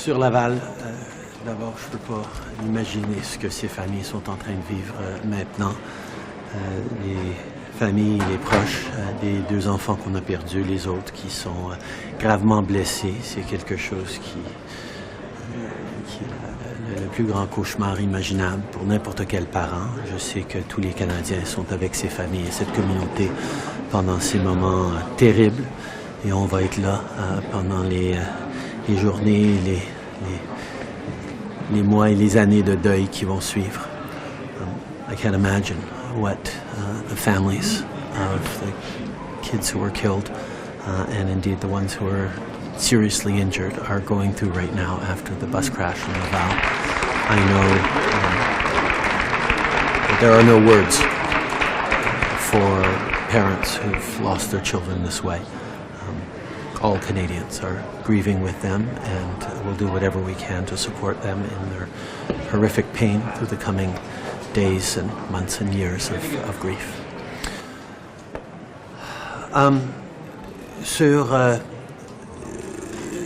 Sur Laval, d'abord, je ne peux pas imaginer ce que ces familles sont en train de vivre maintenant. Les familles, les proches des 2 enfants qu'on a perdus, les autres qui sont gravement blessés, c'est quelque chose qui est le plus grand cauchemar imaginable pour n'importe quel parent. Je sais que tous les Canadiens sont avec ces familles et cette communauté pendant ces moments terribles. Et on va être là pendant les journées, les mois et les années de deuil qui vont suivre. I can't imagine what the families of the kids who were killed and indeed the ones who are seriously injured are going through right now after the bus crash in Laval. I know that there are no words for parents who've lost their children this way. All Canadians are grieving with them, and we'll do whatever we can to support them in their horrific pain through the coming days and months and years of grief.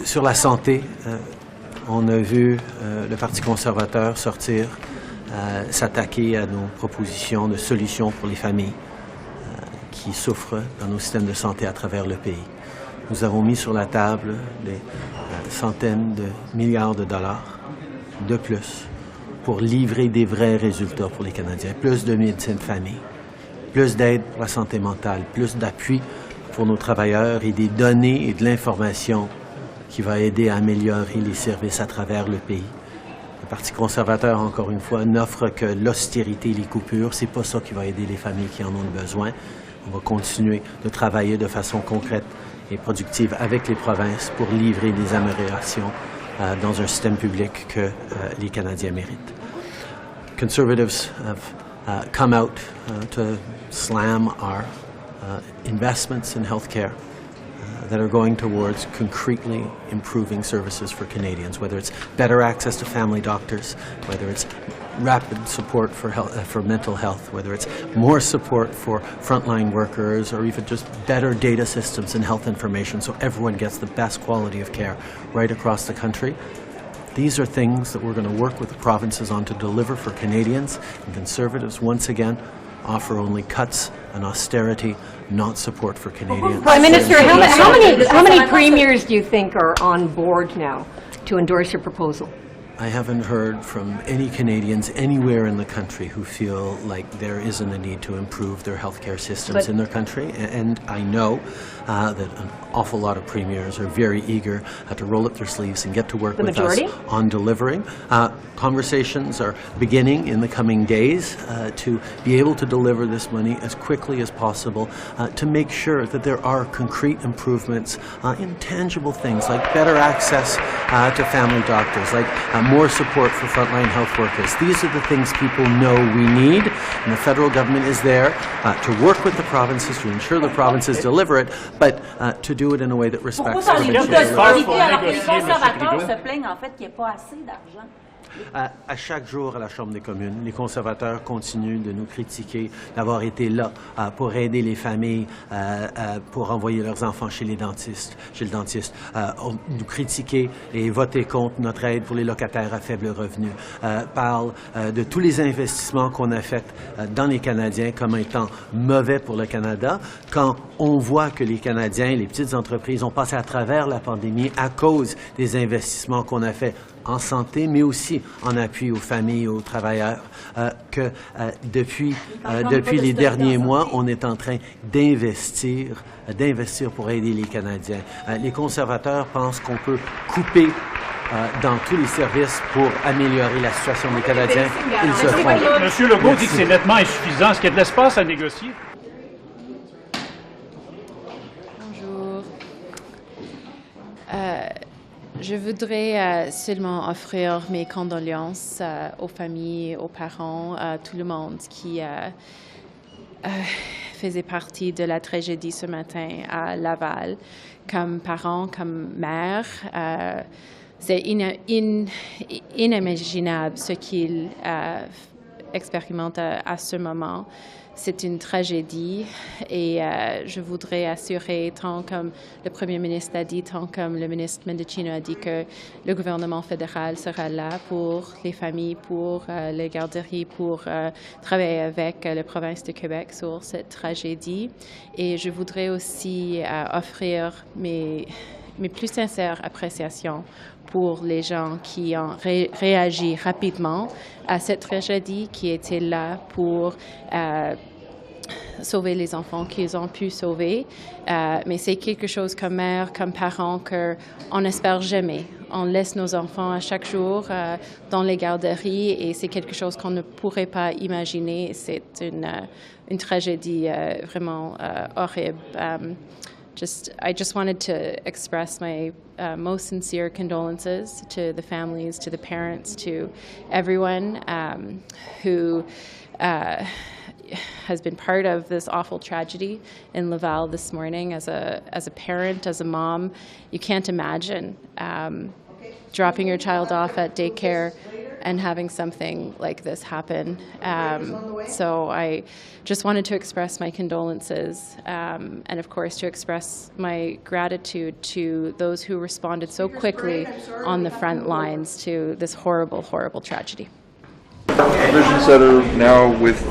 Sur la santé, on a vu le Parti conservateur sortir, s'attaquer à nos propositions de solutions pour les familles qui souffrent dans nos systèmes de santé à travers le pays. Nous avons mis sur la table des centaines de milliards de dollars de plus pour livrer des vrais résultats pour les Canadiens. Plus de médecine de famille, plus d'aide pour la santé mentale, plus d'appui pour nos travailleurs et des données et de l'information qui va aider à améliorer les services à travers le pays. Le Parti conservateur, encore une fois, n'offre que l'austérité et les coupures. C'est pas ça qui va aider les familles qui en ont besoin. On va continuer de travailler de façon concrète et productive avec les provinces pour livrer des améliorations dans un système public que les Canadiens méritent. Conservatives have come out to slam our investments in healthcare that are going towards concretely improving services for Canadians, whether it's better access to family doctors, whether it's rapid support for mental health, whether it's more support for frontline workers, or even just better data systems and health information so everyone gets the best quality of care right across the country. These are things that we're going to work with the provinces on to deliver for Canadians, and Conservatives, once again, offer only cuts and austerity, not support for Canadians. Prime Minister, how many premiers do you think are on board now to endorse your proposal? I haven't heard from any Canadians anywhere in the country who feel like there isn't a need to improve their healthcare systems in their country. And I know that an awful lot of premiers are very eager to roll up their sleeves and get to work with us on delivering. Conversations are beginning in the coming days to be able to deliver this money as quickly as possible to make sure that there are concrete improvements in tangible things like better access to family doctors, like more support for frontline health workers. These are the things people know we need, and the federal government is there to work with the provinces to ensure the provinces deliver it, but to do it in a way that respects provincial. Les conservateurs se plaignent en fait qu'il n'y ait pas assez d'argent. À chaque jour à la Chambre des communes, les conservateurs continuent de nous critiquer d'avoir été là pour aider les familles, pour envoyer leurs enfants chez le dentiste, nous critiquer et voter contre notre aide pour les locataires à faible revenu, parlent de tous les investissements qu'on a faits dans les Canadiens comme étant mauvais pour le Canada, quand on voit que les Canadiens, les petites entreprises ont passé à travers la pandémie à cause des investissements qu'on a faits en santé, mais aussi en appui aux familles et aux travailleurs, que depuis les derniers mois, on est en train d'investir pour aider les Canadiens. Les conservateurs pensent qu'on peut couper dans tous les services pour améliorer la situation des Canadiens. Ils se font. M. Legault dit que c'est nettement insuffisant. Est-ce qu'il y a de l'espace à négocier? Bonjour. Je voudrais seulement offrir mes condoléances aux familles, aux parents, à tout le monde qui faisait partie de la tragédie ce matin à Laval. Comme parent, comme mère, c'est inimaginable ce qu'ils expérimentent à ce moment. c'est une tragédie et je voudrais assurer, tant comme le Premier ministre a dit, tant comme le ministre Mendicino a dit, que le gouvernement fédéral sera là pour les familles, pour les garderies, pour travailler avec la province de Québec sur cette tragédie. Et je voudrais aussi offrir mes plus sincères appréciations pour les gens qui ont réagi rapidement à cette tragédie, qui étaient là pour sauver les enfants qu'ils ont pu sauver. Mais c'est quelque chose comme mère, comme parent, qu'on n'espère jamais. On laisse nos enfants à chaque jour dans les garderies et c'est quelque chose qu'on ne pourrait pas imaginer. C'est une tragédie vraiment horrible. I just wanted to express my most sincere condolences to the families, to the parents, to everyone who has been part of this awful tragedy in Laval this morning. As a parent, as a mom, you can't imagine dropping your child off at daycare and having something like this happen. So I just wanted to express my condolences and, of course, to express my gratitude to those who responded so quickly on the front lines to this horrible, horrible tragedy. Provisions that are now with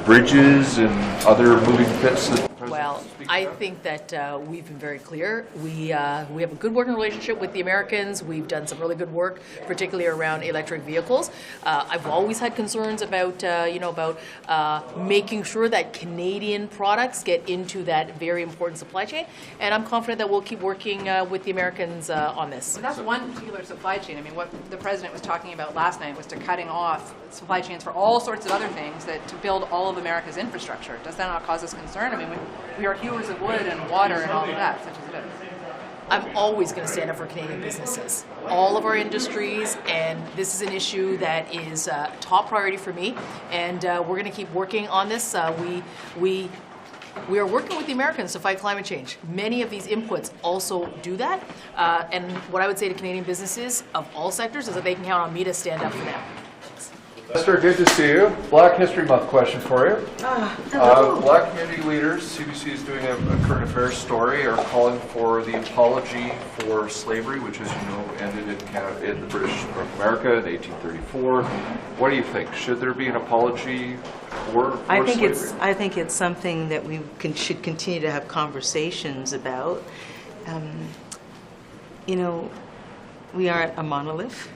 bridges and other moving pits. Well, I think that we've been very clear. We have a good working relationship with the Americans. We've done some really good work, particularly around electric vehicles. I've always had concerns about, making sure that Canadian products get into that very important supply chain, and I'm confident that we'll keep working with the Americans on this. But that's one particular supply chain. I mean, what the President was talking about last night was to cutting off supply chains for all sorts of other things to build all of America's infrastructure. Does that not cause us concern? I mean, we are hewers of wood and water and all of that, such as it is. I'm always going to stand up for Canadian businesses, all of our industries, and this is an issue that is top priority for me, and we're going to keep working on this. We are working with the Americans to fight climate change. Many of these inputs also do that, and what I would say to Canadian businesses of all sectors is that they can count on me to stand up for them. Minister, good to see you. Black History Month question for you. Black community leaders, CBC is doing a current affairs story, are calling for the apology for slavery, which, as you know, ended in Canada, in the British North America in 1834. What do you think? Should there be an apology for slavery? I think it's something that we should continue to have conversations about. We aren't a monolith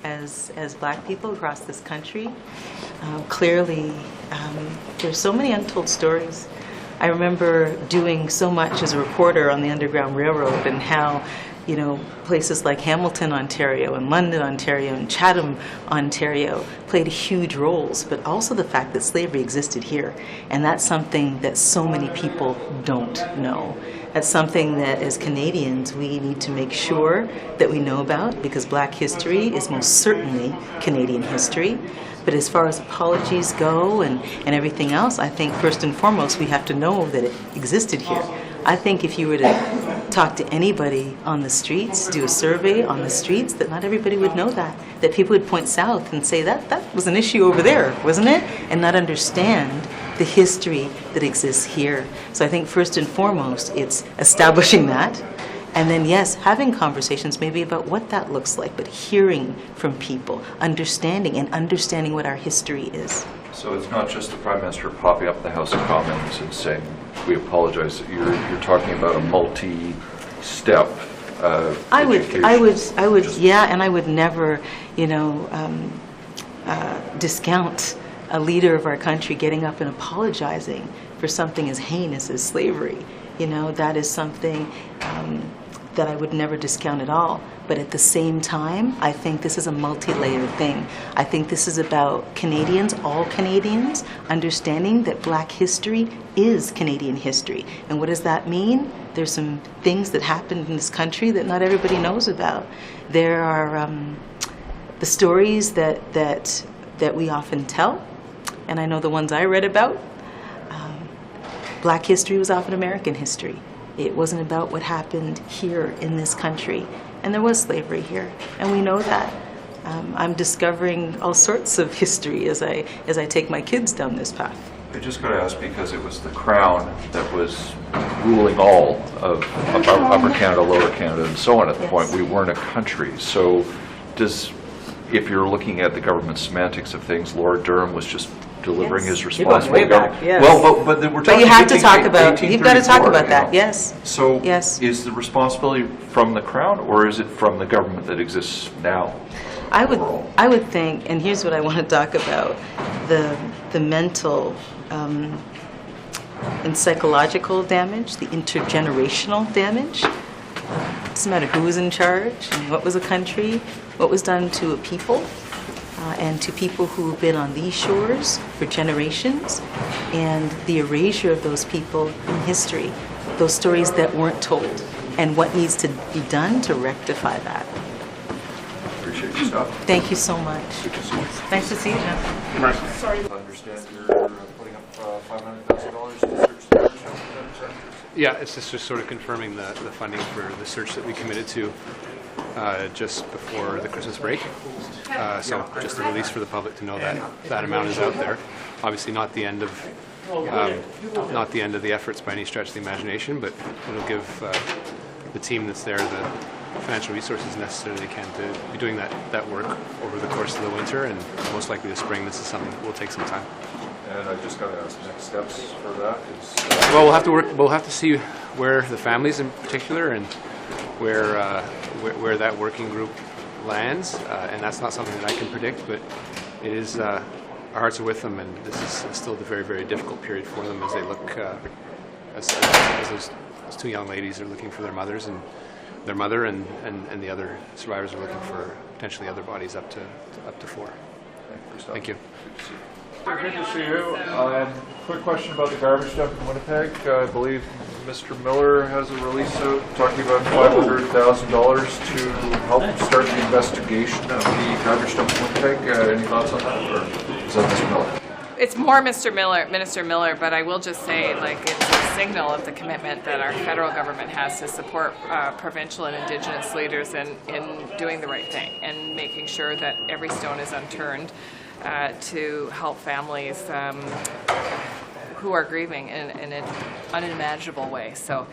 as Black people across this country. Clearly, there's so many untold stories. I remember doing so much as a reporter on the Underground Railroad and how, places like Hamilton, Ontario, and London, Ontario, and Chatham, Ontario played huge roles, but also the fact that slavery existed here. And that's something that so many people don't know. That's something that as Canadians we need to make sure that we know about, because Black history is most certainly Canadian history. But as far as apologies go and everything else, I think first and foremost we have to know that it existed here. I think if you were to talk to anybody on the streets, do a survey on the streets, that not everybody would know that people would point south and say that was an issue over there, wasn't it? And not understand the history that exists here. So I think first and foremost it's establishing that, and then yes, having conversations maybe about what that looks like, but hearing from people, understanding what our history is. So it's not just the Prime Minister popping up in the House of Commons and saying, we apologize. You're talking about a multi-step I would, yeah, and I would never, discount a leader of our country getting up and apologizing for something as heinous as slavery. That is something that I would never discount at all. But at the same time, I think this is a multi-layered thing. I think this is about Canadians, all Canadians, understanding that Black history is Canadian history. And what does that mean? There's some things that happened in this country that not everybody knows about. There are the stories that we often tell, and I know the ones I read about. Black history was often American history. It wasn't about what happened here in this country. And there was slavery here, and we know that. I'm discovering all sorts of history as I take my kids down this path. I just got to ask, because it was the Crown that was ruling all of Upper Canada, Lower Canada, and so on at the point. We weren't a country. So if you're looking at the government semantics of things, Lord Durham was just delivering his responsibility. Yes. Well, but we're talking But you have to talk about, 1834, you've got to talk about that, you know. yes. So Yes. is the responsibility from the Crown, or is it from the government that exists now? I would think, and here's what I want to talk about, the mental and psychological damage, the intergenerational damage. It doesn't matter who was in charge, and what was a country, what was done to a people, and to people who have been on these shores for generations, and the erasure of those people in history, those stories that weren't told, and what needs to be done to rectify that. Appreciate your stuff. Thank you so much. Good to see you. Nice to see you, Jeff. I understand you're putting up $500,000 to search the original. Yeah, it's just sort of confirming the funding for the search that we committed to just before the Christmas break. So just a release for the public to know that that amount is out there. Obviously not the end of the efforts by any stretch of the imagination, but it'll give the team that's there the financial resources necessary they can to be doing that work over the course of the winter, and most likely the spring. This is something that will take some time. And I just got to ask, next steps for that is... Well, we'll have to see where the families in particular and where that working group lands, and that's not something that I can predict, but it is our hearts are with them, and this is still a very, very difficult period for them as they look as those two young ladies are looking for their mothers, and their mother and the other survivors are looking for potentially other bodies up to 4. Thank you. Good to see you. Quick question about the garbage dump in Winnipeg. I believe Mr. Miller has a release out talking about $500,000 to help start the investigation of the garbage dump in Winnipeg. Any thoughts on that, or is that Mr. Miller? It's more Minister Miller, but I will just say, it's a signal of the commitment that our federal government has to support provincial and Indigenous leaders in doing the right thing and making sure that every stone is unturned to help families who are grieving in an unimaginable way. So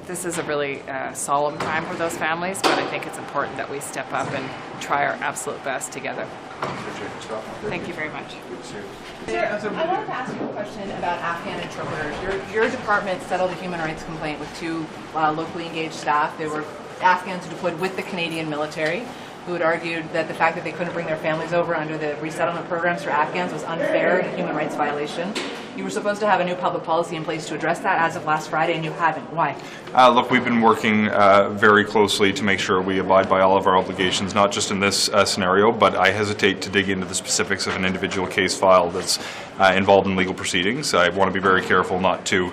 this is a really solemn time for those families, but I think it's important that we step up and try our absolute best together. Thank you very much. I wanted to ask you a question about Afghan interpreters. Your department settled a human rights complaint with 2 locally engaged staff. They were Afghans deployed with the Canadian military, who had argued that the fact that they couldn't bring their families over under the resettlement programs for Afghans was unfair and a human rights violation. You were supposed to have a new public policy in place to address that as of last Friday, and you haven't. Why? Look, we've been working very closely to make sure we abide by all of our obligations, not just in this scenario, but I hesitate to dig into the specifics of an individual case file that's involved in legal proceedings. I want to be very careful not to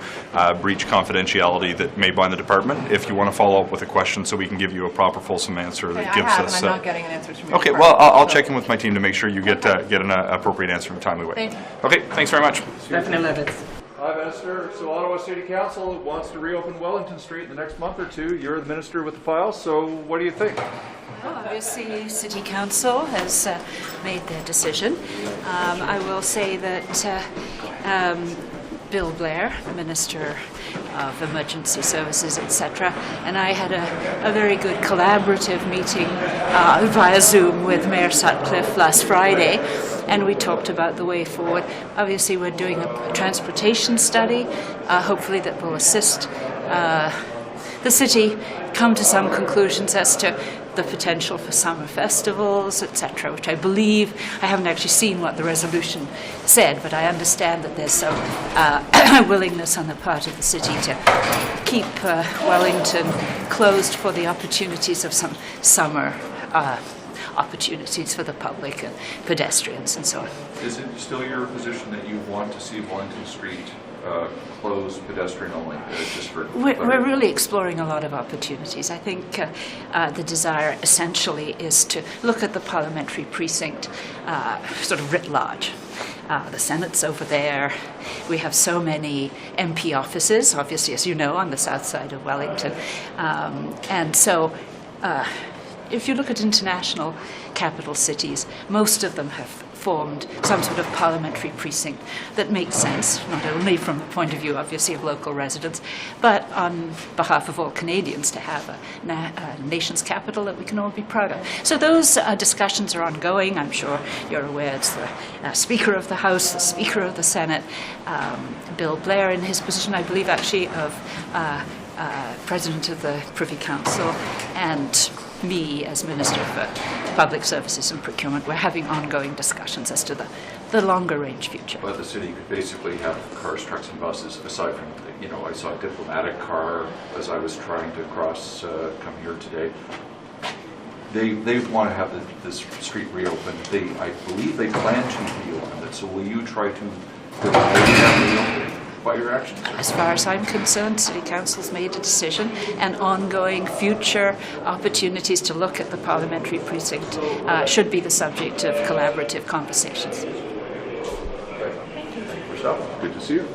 breach confidentiality that may bind the department. If you want to follow up with a question so we can give you a proper, fulsome answer that gives us... I'm not getting an answer from you. Okay, well, I'll check in with my team to make sure you get an appropriate answer in a timely way. Thank you. Okay, thanks very much. Stephanie Levitz. Hi, Minister. So Ottawa City Council wants to reopen Wellington Street in the next month or 2. You're the minister with the file, so what do you think? Well, obviously, City Council has made their decision. I will say that Bill Blair, the Minister of Emergency Services, etc., and I had a very good collaborative meeting via Zoom with Mayor Sutcliffe last Friday, and we talked about the way forward. Obviously, we're doing a transportation study, hopefully that will assist the city come to some conclusions as to the potential for summer festivals, etc., which I believe, I haven't actually seen what the resolution said, but I understand that there's some willingness on the part of the city to keep Wellington closed for the opportunities of some summer opportunities for the public and pedestrians and so on. Is it still your position that you want to see Wellington Street closed pedestrian only? Just for we're really exploring a lot of opportunities. I think the desire essentially is to look at the parliamentary precinct sort of writ large. The Senate's over there. We have so many MP offices, obviously, as you know, on the south side of Wellington. And so if you look at international capital cities, most of them have formed some sort of parliamentary precinct that makes sense, not only from the point of view, obviously, of local residents, but on behalf of all Canadians to have a nation's capital that we can all be proud of. So those discussions are ongoing. I'm sure you're aware it's the Speaker of the House, the Speaker of the Senate, Bill Blair in his position, I believe, actually, of President of the Privy Council, and me as Minister for Public Services and Procurement. We're having ongoing discussions as to the longer range future. But the city could basically have cars, trucks, and buses, aside from, you know, I saw a diplomatic car as I was trying to cross, come here today. They want to have this street reopened. I believe they plan to reopen it. So will you try to delay that reopening by your actions? As far as I'm concerned, City Council's made a decision, and ongoing future opportunities to look at the parliamentary precinct should be the subject of collaborative conversations. Thank you for stopping. Good to see you.